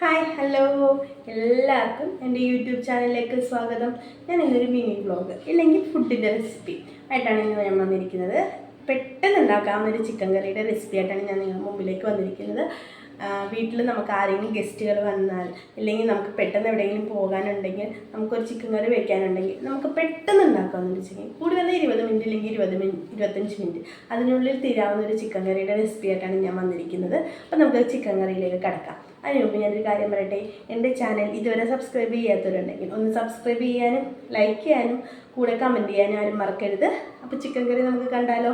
Hi hello എല്ലാവർക്കും എൻ്റെ YouTube ചാനലിലേക്ക് സ്വാഗതം. ഞാൻ ഇന്നൊരു മിനി വ്ളോഗ് ഇല്ലെങ്കിൽ ഫുഡിൻ്റെ റെസിപ്പി ആയിട്ടാണ് ഇന്ന് ഞാൻ വന്നിരിക്കുന്നത്. പെട്ടെന്ന് ഉണ്ടാക്കാവുന്നൊരു ചിക്കൻ കറിയുടെ റെസിപ്പി ആയിട്ടാണ് ഞാൻ നിങ്ങളുടെ മുമ്പിലേക്ക് വന്നിരിക്കുന്നത്. വീട്ടിൽ നമുക്ക് ആരെങ്കിലും ഗസ്റ്റുകൾ വന്നാൽ അല്ലെങ്കിൽ നമുക്ക് പെട്ടെന്ന് എവിടെയെങ്കിലും പോകാനുണ്ടെങ്കിൽ നമുക്കൊരു ചിക്കൻ കറി വെക്കാനുണ്ടെങ്കിൽ നമുക്ക് പെട്ടെന്ന് ഉണ്ടാക്കാവുന്നൊരു ചിക്കൻ കൂടി വന്ന 20 മിനിറ്റ് അല്ലെങ്കിൽ 25 മിനിറ്റ് അതിനുള്ളിൽ തീരാവുന്ന ഒരു ചിക്കൻ കറിയുടെ റെസിപ്പി ആയിട്ടാണ് ഞാൻ വന്നിരിക്കുന്നത്. അപ്പോൾ നമുക്ക് ചിക്കൻ കറിയിലേക്ക് കടക്കാം. അതിന് മുമ്പ് ഞാനൊരു കാര്യം പറയട്ടെ, എൻ്റെ ചാനൽ ഇതുവരെ സബ്സ്ക്രൈബ് ചെയ്യാത്തവരുണ്ടെങ്കിൽ ഒന്ന് സബ്സ്ക്രൈബ് ചെയ്യാനും ലൈക്ക് ചെയ്യാനും കൂടെ കമൻറ്റ് ചെയ്യാനും ആരും മറക്കരുത്. അപ്പോൾ ചിക്കൻ കറി നമുക്ക് കണ്ടാലോ.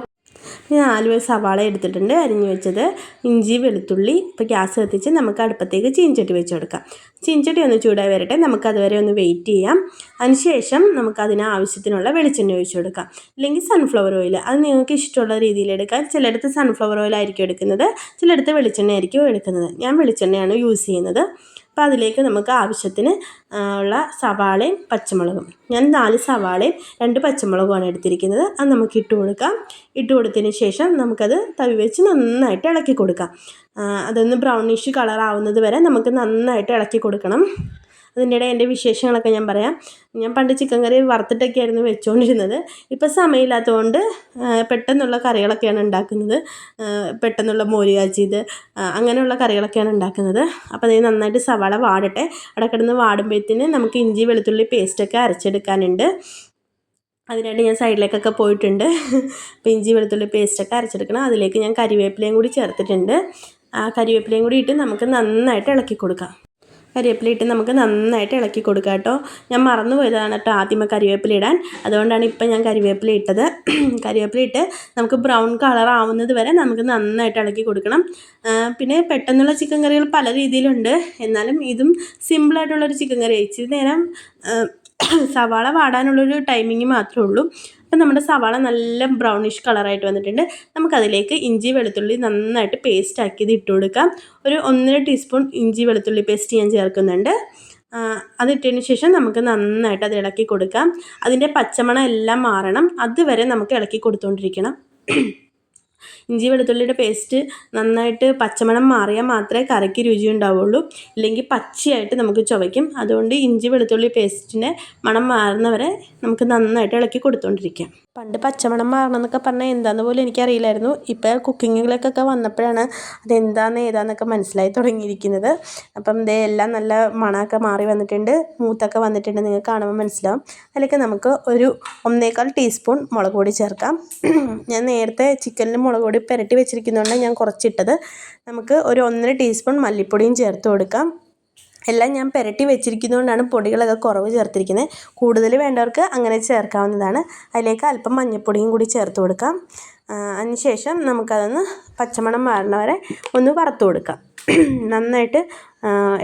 ഞാൻ 4 സവാള എടുത്തിട്ടുണ്ട്, അരിഞ്ഞു വെച്ചത്, ഇഞ്ചി വെളുത്തുള്ളി. ഇപ്പോൾ ഗ്യാസ് കത്തിച്ച് നമുക്ക് അടുപ്പത്തേക്ക് ചീഞ്ചട്ടി വെച്ച് കൊടുക്കാം. ചീഞ്ചട്ടി ഒന്ന് ചൂടായി വരട്ടെ, നമുക്കതുവരെ ഒന്ന് വെയിറ്റ് ചെയ്യാം. അതിനുശേഷം നമുക്കതിന് ആവശ്യത്തിനുള്ള വെളിച്ചെണ്ണ ഒഴിച്ച് കൊടുക്കാം, അല്ലെങ്കിൽ സൺഫ്ലവർ ഓയിൽ. അത് നിങ്ങൾക്ക് ഇഷ്ടമുള്ള രീതിയിൽ എടുക്കാം. ചിലയിടത്ത് സൺഫ്ലവർ ഓയിലായിരിക്കും എടുക്കുന്നത്, ചിലയിടത്ത് വെളിച്ചെണ്ണ ആയിരിക്കും എടുക്കുന്നത്. ഞാൻ വെളിച്ചെണ്ണയാണ് യൂസ് ചെയ്യുന്നത്. അപ്പോൾ അതിലേക്ക് നമുക്ക് ആവശ്യത്തിന് ഉള്ള സവാളയും പച്ചമുളകും, ഞാൻ 4 സവാളയും 2 പച്ചമുളകുമാണ് എടുത്തിരിക്കുന്നത്. അത് നമുക്ക് ഇട്ട് കൊടുക്കാം. ഇട്ട് കൊടുത്തതിന് ശേഷം നമുക്കത് തവി വെച്ച് നന്നായിട്ട് ഇളക്കി കൊടുക്കാം. അതൊന്ന് ബ്രൗണിഷ് കളറാവുന്നത് വരെ നമുക്ക് നന്നായിട്ട് ഇളക്കി കൊടുക്കണം. അതിൻ്റെ ഇടയിൽ എൻ്റെ വിശേഷങ്ങളൊക്കെ ഞാൻ പറയാം. ഞാൻ പണ്ട് ചിക്കൻ കറി വറുത്തിട്ടൊക്കെ ആയിരുന്നു വെച്ചുകൊണ്ടിരുന്നത്. ഇപ്പോൾ സമയമില്ലാത്തതുകൊണ്ട് പെട്ടെന്നുള്ള കറികളൊക്കെയാണ് ഉണ്ടാക്കുന്നത്. പെട്ടെന്നുള്ള മോര് കാച്ചിയത് അങ്ങനെയുള്ള കറികളൊക്കെയാണ് ഉണ്ടാക്കുന്നത്. അപ്പോൾ അത് നന്നായിട്ട് സവാള വാടട്ടെ. അവിടെ കിടന്ന് വാടുമ്പോഴത്തേന് നമുക്ക് ഇഞ്ചി വെളുത്തുള്ളി പേസ്റ്റൊക്കെ അരച്ചെടുക്കാനുണ്ട്. അതിനായിട്ട് ഞാൻ സൈഡിലേക്കൊക്കെ പോയിട്ടുണ്ട്. അപ്പോൾ ഇഞ്ചി വെളുത്തുള്ളി പേസ്റ്റൊക്കെ അരച്ചെടുക്കണം. അതിലേക്ക് ഞാൻ കരിവേപ്പിലയും കൂടി ചേർത്തിട്ടുണ്ട്. കരിവേപ്പിലയും കൂടി ഇട്ട് നമുക്ക് നന്നായിട്ട് ഇളക്കി കൊടുക്കാം. കരിവേപ്പില ഇട്ട് നമുക്ക് നന്നായിട്ട് ഇളക്കി കൊടുക്കാം കേട്ടോ. ഞാൻ മറന്നു പോയതാണ് കേട്ടോ ആദ്യമേ കരിവേപ്പില ഇടാൻ, അതുകൊണ്ടാണ് ഇപ്പം ഞാൻ കരിവേപ്പില ഇട്ടത്. കരിവേപ്പില ഇട്ട് നമുക്ക് ബ്രൗൺ കളർ ആവുന്നത് വരെ നമുക്ക് നന്നായിട്ട് ഇളക്കി കൊടുക്കണം. പിന്നെ പെട്ടെന്നുള്ള ചിക്കൻ കറികൾ പല രീതിയിലുണ്ട്, എന്നാലും ഇതും സിമ്പിളായിട്ടുള്ളൊരു ചിക്കൻ കറി. ഇച്ചിരി നേരം സവാള വാടാനുള്ളൊരു ടൈമിങ് മാത്രമേ ഉള്ളൂ. അപ്പം നമ്മുടെ സവാള നല്ല ബ്രൗണിഷ് കളറായിട്ട് വന്നിട്ടുണ്ട്. നമുക്കതിലേക്ക് ഇഞ്ചി വെളുത്തുള്ളി നന്നായിട്ട് പേസ്റ്റ് ആക്കിയത് ഇട്ട് കൊടുക്കാം. ഒരു 1.5 ടീസ്പൂൺ ഇഞ്ചി വെളുത്തുള്ളി പേസ്റ്റ് ഞാൻ ചേർക്കുന്നുണ്ട്. അതിട്ടതിന് ശേഷം നമുക്ക് നന്നായിട്ട് അത് ഇളക്കി കൊടുക്കാം. അതിൻ്റെ പച്ചമണം എല്ലാം മാറണം, അതുവരെ നമുക്ക് ഇളക്കി കൊടുത്തുകൊണ്ടിരിക്കണം. ഇഞ്ചി വെളുത്തുള്ളിയുടെ പേസ്റ്റ് നന്നായിട്ട് പച്ചമണം മാറിയാൽ മാത്രമേ കറിക്ക് രുചി ഉണ്ടാവുള്ളൂ, ഇല്ലെങ്കിൽ പച്ചയായിട്ട് നമുക്ക് ചുവയ്ക്കും. അതുകൊണ്ട് ഇഞ്ചി വെളുത്തുള്ളി പേസ്റ്റിൻ്റെ മണം മാറുന്നവരെ നമുക്ക് നന്നായിട്ട് ഇളക്കി കൊടുത്തുകൊണ്ടിരിക്കാം. പണ്ട് പച്ചമണം മാറണം എന്നൊക്കെ പറഞ്ഞാൽ എന്താണെന്ന് പോലും എനിക്കറിയില്ലായിരുന്നു. ഇപ്പോൾ കുക്കിങ്ങിലേക്കൊക്കെ വന്നപ്പോഴാണ് അതെന്താണെന്ന് ഏതാണെന്നൊക്കെ മനസ്സിലായി തുടങ്ങിയിരിക്കുന്നത്. അപ്പം ഇതേ എല്ലാം നല്ല മണമൊക്കെ മാറി വന്നിട്ടുണ്ട്, മൂത്തൊക്കെ വന്നിട്ടുണ്ട്, നിങ്ങൾക്ക് കാണുമ്പോൾ മനസ്സിലാവും. അതിലേക്ക് നമുക്ക് ഒരു 1.25 ടീസ്പൂൺ മുളക് പൊടി ചേർക്കാം. ഞാൻ നേരത്തെ ചിക്കനിൽ മുളക് പൊടി പുരട്ടി വെച്ചിരിക്കുന്നതുകൊണ്ട് ഞാൻ കുറച്ചിട്ടത്. നമുക്ക് ഒരു 1.5 ടീസ്പൂൺ മല്ലിപ്പൊടിയും ചേർത്ത് കൊടുക്കാം. എല്ലാം ഞാൻ പുരട്ടി വെച്ചിരിക്കുന്നതുകൊണ്ടാണ് പൊടികളൊക്കെ കുറവ് ചേർത്തിരിക്കുന്നത്. കൂടുതൽ വേണ്ടവർക്ക് അങ്ങനെ ചേർക്കാവുന്നതാണ്. അതിലേക്ക് അല്പം മഞ്ഞൾപ്പൊടിയും കൂടി ചേർത്ത് കൊടുക്കാം. അതിനുശേഷം നമുക്കതൊന്ന് പച്ചമണം മാറുന്നവരെ ഒന്ന് വറുത്ത് കൊടുക്കാം. നന്നായിട്ട്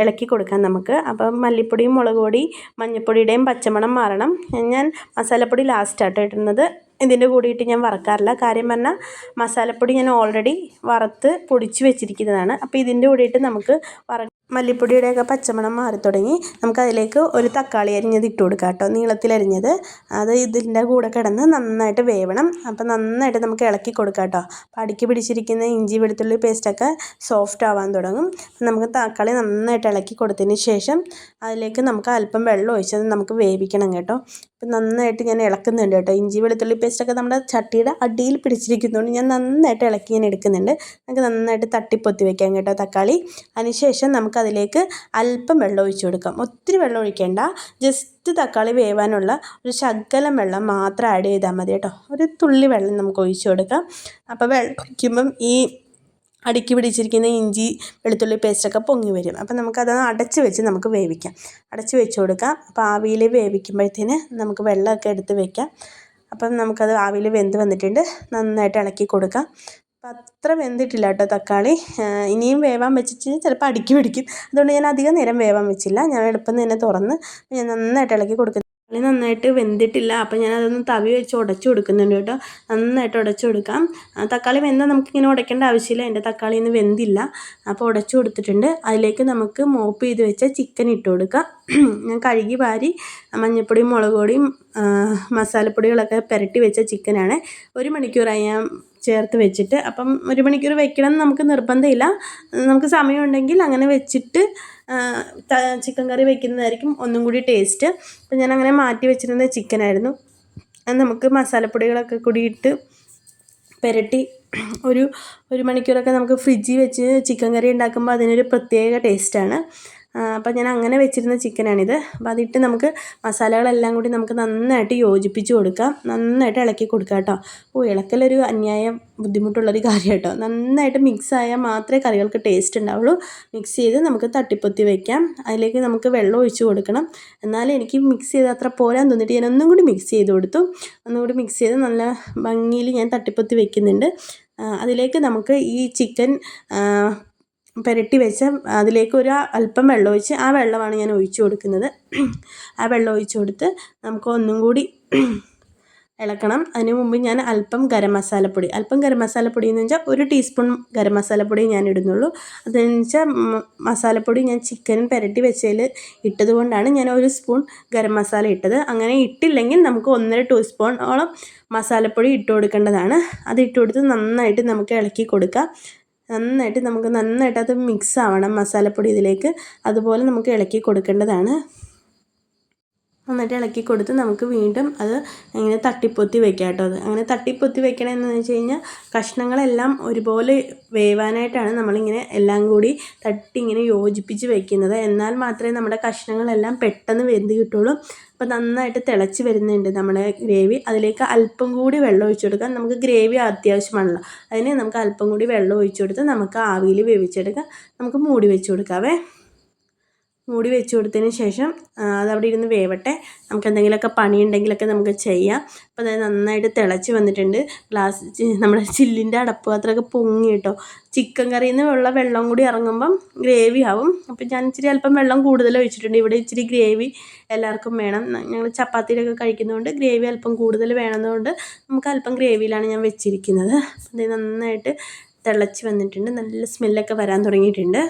ഇളക്കി കൊടുക്കാം നമുക്ക്. അപ്പം മല്ലിപ്പൊടിയും മുളക് പൊടി മഞ്ഞൾപ്പൊടിയുടെയും പച്ചമണം മാറണം. ഞാൻ മസാലപ്പൊടി ലാസ്റ്റാട്ടോ ഇടുന്നത്, ഇതിൻ്റെ കൂടിയിട്ട് ഞാൻ വറക്കാറില്ല. കാര്യം പറഞ്ഞാൽ മസാലപ്പൊടി ഞാൻ ഓൾറെഡി വറുത്ത് പൊടിച്ച് വെച്ചിരിക്കുന്നതാണ്. അപ്പോൾ ഇതിൻ്റെ കൂടിയിട്ട് നമുക്ക് മല്ലിപ്പൊടിയുടെയൊക്കെ പച്ചമണം മാറി തുടങ്ങി. നമുക്കതിലേക്ക് ഒരു തക്കാളി അരിഞ്ഞത് ഇട്ട് കൊടുക്കാം കേട്ടോ, നീളത്തിലരിഞ്ഞത്. അത് ഇതിൻ്റെ കൂടെ കിടന്ന് നന്നായിട്ട് വേവണം. അപ്പോൾ നന്നായിട്ട് നമുക്ക് ഇളക്കി കൊടുക്കാം കേട്ടോ. അപ്പോൾ അടുക്കി പിടിച്ചിരിക്കുന്ന ഇഞ്ചി വെളുത്തുള്ളി പേസ്റ്റൊക്കെ സോഫ്റ്റ് ആവാൻ തുടങ്ങും. നമുക്ക് തക്കാളി നന്നായിട്ട് ഇളക്കി കൊടുത്തതിന് ശേഷം അതിലേക്ക് നമുക്ക് അല്പം വെള്ളം ഒഴിച്ചത് നമുക്ക് വേവിക്കണം കേട്ടോ. അപ്പം നന്നായിട്ട് ഞാൻ ഇളക്കുന്നുണ്ട് കേട്ടോ. ഇഞ്ചി വെളുത്തുള്ളി പേസ്റ്റൊക്കെ നമ്മുടെ ചട്ടിയുടെ അടിയിൽ പിടിച്ചിരിക്കുന്നതുകൊണ്ട് ഞാൻ നന്നായിട്ട് ഇളക്കി ഞാൻ എടുക്കുന്നുണ്ട്. നമുക്ക് നന്നായിട്ട് തട്ടിപ്പൊത്തി വെക്കാം കേട്ടോ തക്കാളി. അതിനുശേഷം നമുക്കതിലേക്ക് അല്പം വെള്ളം ഒഴിച്ച് കൊടുക്കാം. ഒത്തിരി വെള്ളം ഒഴിക്കേണ്ട, ജസ്റ്റ് തക്കാളി വേവാനുള്ള ഒരു ശകലം വെള്ളം മാത്രം ആഡ് ചെയ്താൽ മതി കേട്ടോ. ഒരു തുള്ളി വെള്ളം നമുക്ക് ഒഴിച്ച് കൊടുക്കാം. അപ്പോൾ വെള്ളം ഒഴിക്കുമ്പം ഈ അടുക്കി പിടിച്ചിരിക്കുന്ന ഇഞ്ചി വെളുത്തുള്ളി പേസ്റ്റൊക്കെ പൊങ്ങി വരും. അപ്പം നമുക്കത് അടച്ച് വെച്ച് നമുക്ക് വേവിക്കാം. അടച്ച് വെച്ച് കൊടുക്കാം. അപ്പോൾ ആവിയിൽ വേവിക്കുമ്പോഴത്തേന് നമുക്ക് വെള്ളമൊക്കെ എടുത്ത് വെക്കാം. അപ്പം നമുക്കത് ആവിയിൽ വെന്ത് വന്നിട്ടുണ്ട്. നന്നായിട്ട് ഇളക്കി കൊടുക്കാം. അപ്പം അത്ര വെന്തിട്ടില്ല കേട്ടോ തക്കാളി. ഇനിയും വേവാൻ വെച്ചിട്ട് ചിലപ്പോൾ അടുക്കി പിടിക്കും. അതുകൊണ്ട് ഞാൻ അധികം നേരം വേവാൻ വെച്ചില്ല. ഞാൻ എളുപ്പം തന്നെ തുറന്ന് ഞാൻ നന്നായിട്ട് ഇളക്കി കൊടുക്കുന്നു. തക്കാളി നന്നായിട്ട് വെന്തിട്ടില്ല, അപ്പോൾ ഞാനതൊന്ന് തവി വെച്ച് ഉടച്ചു കൊടുക്കുന്നുണ്ട് കേട്ടോ. നന്നായിട്ട് ഉടച്ചു കൊടുക്കാം. തക്കാളി വെന്താൽ നമുക്കിങ്ങനെ ഉടയ്ക്കേണ്ട ആവശ്യമില്ല. എൻ്റെ തക്കാളി ഇന്ന് വെന്തില്ല, അപ്പോൾ ഉടച്ചു കൊടുത്തിട്ടുണ്ട്. അതിലേക്ക് നമുക്ക് മോപ്പ് ചെയ്ത് വെച്ച ചിക്കൻ ഇട്ട് കൊടുക്കാം. ഞാൻ കഴുകി വാരി മഞ്ഞൾപ്പൊടിയും മുളക് പൊടിയും മസാലപ്പൊടികളൊക്കെ പുരട്ടി വെച്ച ചിക്കനാണ്. 1 മണിക്കൂറായി ഞാൻ ചേർത്ത് വെച്ചിട്ട്. അപ്പം 1 മണിക്കൂർ വെക്കണം എന്ന് നമുക്ക് നിർബന്ധമില്ല. നമുക്ക് സമയമുണ്ടെങ്കിൽ അങ്ങനെ വെച്ചിട്ട് ചിക്കൻ കറി വെക്കുന്നതായിരിക്കും ഒന്നും കൂടി ടേസ്റ്റ്. അപ്പം ഞാൻ അങ്ങനെ മാറ്റി വെച്ചിരുന്ന ചിക്കനായിരുന്നു. അത് നമുക്ക് മസാലപ്പൊടികളൊക്കെ കൂടി ഇട്ട് പുരട്ടി ഒരു മണിക്കൂറൊക്കെ നമുക്ക് ഫ്രിഡ്ജിൽ വെച്ച് ചിക്കൻ കറി ഉണ്ടാക്കുമ്പോൾ അതിനൊരു പ്രത്യേക ടേസ്റ്റാണ്. അപ്പം ഞാൻ അങ്ങനെ വെച്ചിരുന്ന ചിക്കനാണിത്. അപ്പോൾ അതിട്ട് നമുക്ക് മസാലകളെല്ലാം കൂടി നമുക്ക് നന്നായിട്ട് യോജിപ്പിച്ച് കൊടുക്കാം. നന്നായിട്ട് ഇളക്കി കൊടുക്കാം കേട്ടോ. ഇളക്കലൊരു അന്യായം ബുദ്ധിമുട്ടുള്ളൊരു കാര്യം കേട്ടോ. നന്നായിട്ട് മിക്സ് ആയാൽ മാത്രമേ കറികൾക്ക് ടേസ്റ്റ് ഉണ്ടാവുള്ളൂ. മിക്സ് ചെയ്ത് നമുക്ക് തട്ടിപ്പൊത്തി വയ്ക്കാം. അതിലേക്ക് നമുക്ക് വെള്ളം ഒഴിച്ച് കൊടുക്കണം. എന്നാലും എനിക്ക് മിക്സ് ചെയ്ത് അത്ര പോരാൻ തോന്നിയിട്ട് ഞാൻ ഒന്നും കൂടി മിക്സ് ചെയ്ത് കൊടുത്തു. ഒന്നുകൂടി മിക്സ് ചെയ്ത് നല്ല ഭംഗിയിൽ ഞാൻ തട്ടിപ്പൊത്തി വെക്കുന്നുണ്ട്. അതിലേക്ക് നമുക്ക് ഈ ചിക്കൻ പുരട്ടി വെച്ച അതിലേക്ക് അല്പം വെള്ളം ഒഴിച്ച്, ആ വെള്ളമാണ് ഞാൻ ഒഴിച്ചു കൊടുക്കുന്നത്. ആ വെള്ളം ഒഴിച്ചു കൊടുത്ത് നമുക്ക് ഒന്നും കൂടി ഇളക്കണം. അതിന് മുമ്പ് ഞാൻ അല്പം ഗരം മസാലപ്പൊടി എന്ന് വെച്ചാൽ 1 ടീസ്പൂൺ ഗരം മസാലപ്പൊടി ഞാൻ ഇടുന്നുള്ളൂ. അതെന്ന് വെച്ചാൽ മസാലപ്പൊടി ഞാൻ ചിക്കൻ പുരട്ടി വെച്ചതിൽ ഇട്ടത് കൊണ്ടാണ് ഞാൻ 1 സ്പൂൺ ഗരം മസാല ഇട്ടത്. അങ്ങനെ ഇട്ടില്ലെങ്കിൽ നമുക്ക് 1.5 ടീസ്പൂണോളം മസാലപ്പൊടി ഇട്ട് കൊടുക്കേണ്ടതാണ്. അത് ഇട്ട് കൊടുത്ത് നന്നായിട്ട് നമുക്ക് ഇളക്കി കൊടുക്കാം. നന്നായിട്ട് അത് മിക്സ് ആവണം മസാലപ്പൊടി ഇതിലേക്ക്. അതുപോലെ നമുക്ക് ഇളക്കി കൊടുക്കേണ്ടതാണ്. നന്നായിട്ട് ഇളക്കി കൊടുത്ത് നമുക്ക് വീണ്ടും അത് ഇങ്ങനെ തട്ടിപ്പൊത്തി വെക്കാം കേട്ടോ. അങ്ങനെ തട്ടിപ്പൊത്തി വെക്കണമെന്ന് വെച്ച് കഴിഞ്ഞാൽ കഷ്ണങ്ങളെല്ലാം ഒരുപോലെ വേവാനായിട്ടാണ് നമ്മളിങ്ങനെ എല്ലാം കൂടി ഇങ്ങനെ യോജിപ്പിച്ച് വെക്കുന്നത്. എന്നാൽ മാത്രമേ നമ്മുടെ കഷ്ണങ്ങളെല്ലാം പെട്ടെന്ന് വെന്ത് കിട്ടുള്ളൂ. അപ്പോൾ നന്നായിട്ട് തിളച്ച് വരുന്നുണ്ട് നമ്മുടെ ഗ്രേവി. അതിലേക്ക് അല്പം കൂടി വെള്ളം ഒഴിച്ചു കൊടുക്കാം. നമുക്ക് ഗ്രേവി അത്യാവശ്യമാണല്ലോ. അതിന് നമുക്ക് അല്പം കൂടി വെള്ളം ഒഴിച്ചു കൊടുത്ത് നമുക്ക് ആവിയിൽ വേവിച്ചെടുക്കാം. നമുക്ക് മൂടി വെച്ച് കൊടുക്കാവേ. മൂടി വെച്ച് കൊടുത്തതിന് ശേഷം അതവിടെ ഇരുന്ന് വേവട്ടെ. നമുക്ക് എന്തെങ്കിലുമൊക്കെ പണിയുണ്ടെങ്കിലൊക്കെ നമുക്ക് ചെയ്യാം. അപ്പോൾ അതായത് നന്നായിട്ട് തിളച്ച് വന്നിട്ടുണ്ട്. നമ്മുടെ ചില്ലിൻ്റെ അടപ്പുപാത്രമൊക്കെ പൊങ്ങി കേട്ടോ. ചിക്കൻ കറിയിൽ നിന്ന് ഉള്ള വെള്ളം കൂടി ഇറങ്ങുമ്പം ഗ്രേവി ആവും. അപ്പോൾ ഞാൻ ഇച്ചിരി അല്പം വെള്ളം കൂടുതൽ ഒഴിച്ചിട്ടുണ്ട്. ഇവിടെ ഇച്ചിരി ഗ്രേവി എല്ലാവർക്കും വേണം. ഞങ്ങൾ ചപ്പാത്തിയിലൊക്കെ കഴിക്കുന്നതുകൊണ്ട് ഗ്രേവി അല്പം കൂടുതൽ വേണമെന്നതുകൊണ്ട് നമുക്ക് അല്പം ഗ്രേവിയിലാണ് ഞാൻ വെച്ചിരിക്കുന്നത്. അത് നന്നായിട്ട് തിളച്ച് വന്നിട്ടുണ്ട്. നല്ല സ്മെല്ലൊക്കെ വരാൻ തുടങ്ങിയിട്ടുണ്ട്.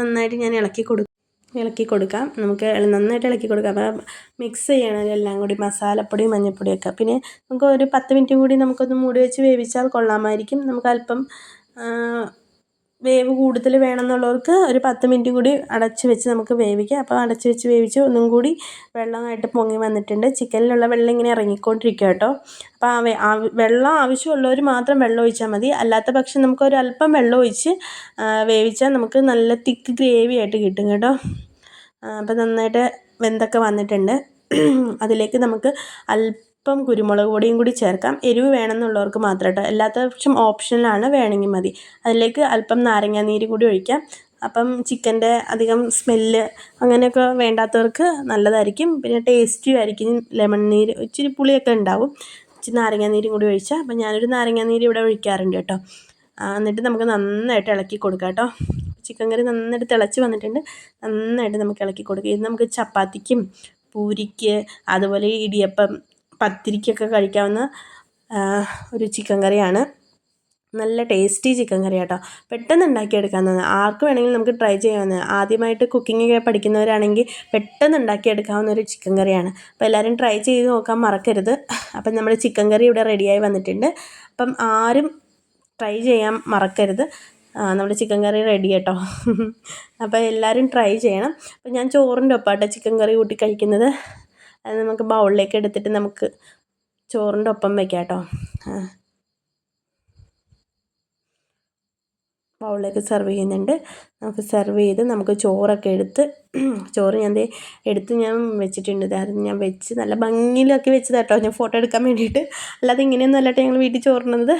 നന്നായിട്ട് ഞാൻ ഇളക്കി കൊടുക്കാം. നമുക്ക് നന്നായിട്ട് ഇളക്കി കൊടുക്കാം. അപ്പോൾ മിക്സ് ചെയ്യണം എല്ലാം കൂടി, മസാലപ്പൊടിയും മഞ്ഞൾപ്പൊടിയൊക്കെ. പിന്നെ നമുക്ക് ഒരു 10 മിനിറ്റും കൂടി നമുക്കൊന്ന് മൂടി വെച്ച് വേവിച്ചാൽ കൊള്ളാമായിരിക്കും. നമുക്ക് അല്പം വേവ് കൂടുതൽ വേണമെന്നുള്ളവർക്ക് ഒരു 10 മിനിറ്റും കൂടി അടച്ച് വെച്ച് നമുക്ക് വേവിക്കാം. അപ്പോൾ അടച്ച് വെച്ച് വേവിച്ച് ഒന്നും കൂടി വെള്ളമായിട്ട് പൊങ്ങി വന്നിട്ടുണ്ട്. ചിക്കനിലുള്ള വെള്ളം ഇങ്ങനെ ഇറങ്ങിക്കൊണ്ടിരിക്കുക കേട്ടോ. അപ്പോൾ വെള്ളം ആവശ്യമുള്ളവർ മാത്രം വെള്ളം ഒഴിച്ചാൽ മതി. അല്ലാത്ത പക്ഷം നമുക്കൊരു അല്പം വെള്ളം ഒഴിച്ച് വേവിച്ചാൽ നമുക്ക് നല്ല തിക്ക് ഗ്രേവി ആയിട്ട് കിട്ടും കേട്ടോ. അപ്പോൾ നന്നായിട്ട് വെന്തൊക്കെ വന്നിട്ടുണ്ട്. അതിലേക്ക് നമുക്ക് അല്പം കുരുമുളക് പൊടിയും കൂടി ചേർക്കാം. എരിവ് വേണമെന്നുള്ളവർക്ക് മാത്രം കേട്ടോ. അല്ലാത്ത പക്ഷം ഓപ്ഷനിലാണ്, വേണമെങ്കിൽ മതി. അതിലേക്ക് അല്പം നാരങ്ങാനീര് കൂടി ഒഴിക്കാം. അപ്പം ചിക്കൻ്റെ അധികം സ്മെല്ല് അങ്ങനെയൊക്കെ വേണ്ടാത്തവർക്ക് നല്ലതായിരിക്കും. പിന്നെ ടേസ്റ്റിയും ആയിരിക്കും. ലെമൺ നീര് ഇച്ചിരി പുളിയൊക്കെ ഉണ്ടാവും. ഇച്ചിരി നാരങ്ങാനീരും കൂടി ഒഴിച്ചാൽ. അപ്പം ഞാനൊരു നാരങ്ങാനീര് ഇവിടെ ഒഴിക്കാറുണ്ട് കേട്ടോ. എന്നിട്ട് നമുക്ക് നന്നായിട്ട് ഇളക്കി കൊടുക്കാം കേട്ടോ. ചിക്കൻ കറി നന്നായിട്ട് തിളച്ച് വന്നിട്ടുണ്ട്. നന്നായിട്ട് നമുക്ക് ഇളക്കി കൊടുക്കുക. ഇത് നമുക്ക് ചപ്പാത്തിക്കും പൂരിക്ക് അതുപോലെ ഇടിയപ്പം പത്തിരിക്കൊക്കെ കഴിക്കാവുന്ന ഒരു ചിക്കൻ കറിയാണ്. നല്ല ടേസ്റ്റി ചിക്കൻ കറി കേട്ടോ. പെട്ടെന്ന് ഉണ്ടാക്കിയെടുക്കാവുന്നതാണ്. ആർക്ക് വേണമെങ്കിലും നമുക്ക് ട്രൈ ചെയ്യാവുന്നതാണ്. ആദ്യമായിട്ട് കുക്കിങ്ങൊക്കെ പഠിക്കുന്നവരാണെങ്കിൽ പെട്ടെന്ന് ഉണ്ടാക്കിയെടുക്കാവുന്ന ഒരു ചിക്കൻ കറിയാണ്. അപ്പോൾ എല്ലാവരും ട്രൈ ചെയ്ത് നോക്കാൻ മറക്കരുത്. അപ്പം നമ്മുടെ ചിക്കൻ കറി ഇവിടെ റെഡിയായി വന്നിട്ടുണ്ട്. അപ്പം ആരും ട്രൈ ചെയ്യാൻ മറക്കരുത്. നമ്മുടെ ചിക്കൻ കറി റെഡി കേട്ടോ. അപ്പോൾ എല്ലാവരും ട്രൈ ചെയ്യണം. അപ്പോൾ ഞാൻ ചോറിൻ്റെ ഒപ്പാട്ടോ ചിക്കൻ കറി കൂട്ടി കഴിക്കുന്നത്. അത് നമുക്ക് ബൗളിലേക്ക് എടുത്തിട്ട് നമുക്ക് ചോറിൻ്റെ ഒപ്പം വയ്ക്കാം കേട്ടോ. ബൗളിലേക്ക് സെർവ് ചെയ്യുന്നുണ്ട്. നമുക്ക് സെർവ് ചെയ്ത് നമുക്ക് ചോറൊക്കെ ചോറ് ഞാൻ വെച്ചിട്ടുണ്ട്. അത് ഞാൻ വെച്ച് നല്ല ഭംഗിയിലൊക്കെ വെച്ചത് കേട്ടോ. ഞാൻ ഫോട്ടോ എടുക്കാൻ വേണ്ടിയിട്ട്. അല്ലാതെ ഇങ്ങനെയൊന്നും അല്ലാട്ടോ ഞങ്ങൾ വീട്ടിൽ ചോറുന്നത്.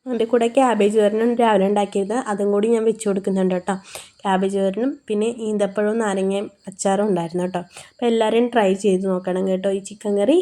അതിൻ്റെ കൂടെ ക്യാബേജ് തോരനും രാവിലെ ഉണ്ടാക്കിയത്, അതും കൂടി ഞാൻ വെച്ച് കൊടുക്കുന്നുണ്ട് കേട്ടോ. ക്യാബേജ് തോരനും പിന്നെ ഈന്തപ്പഴവും നാരങ്ങയും അച്ചാറും ഉണ്ടായിരുന്നു കേട്ടോ. അപ്പോൾ എല്ലാവരും ട്രൈ ചെയ്ത് നോക്കണം കേട്ടോ ഈ ചിക്കൻ കറി.